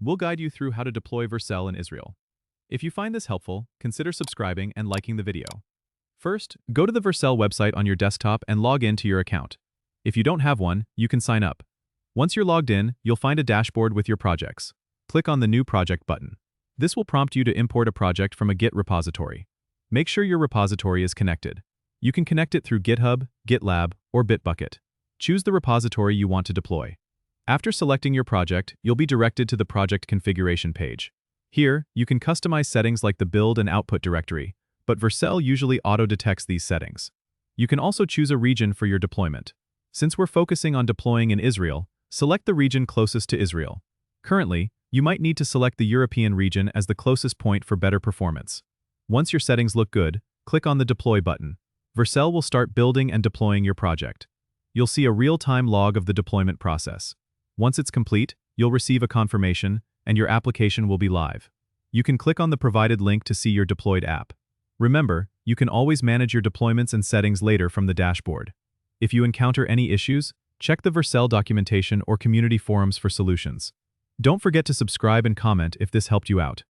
We'll guide you through how to deploy Vercel in Israel. If you find this helpful, consider subscribing and liking the video. First, go to the Vercel website on your desktop and log in to your account. If you don't have one, you can sign up. Once you're logged in, you'll find a dashboard with your projects. Click on the New Project button. This will prompt you to import a project from a Git repository. Make sure your repository is connected. You can connect it through GitHub, GitLab, or Bitbucket. Choose the repository you want to deploy. After selecting your project, you'll be directed to the project configuration page. Here, you can customize settings like the build and output directory, but Vercel usually auto-detects these settings. You can also choose a region for your deployment. Since we're focusing on deploying in Israel, select the region closest to Israel. Currently, you might need to select the European region as the closest point for better performance. Once your settings look good, click on the Deploy button. Vercel will start building and deploying your project. You'll see a real-time log of the deployment process. Once it's complete, you'll receive a confirmation, and your application will be live. You can click on the provided link to see your deployed app. Remember, you can always manage your deployments and settings later from the dashboard. If you encounter any issues, check the Vercel documentation or community forums for solutions. Don't forget to subscribe and comment if this helped you out.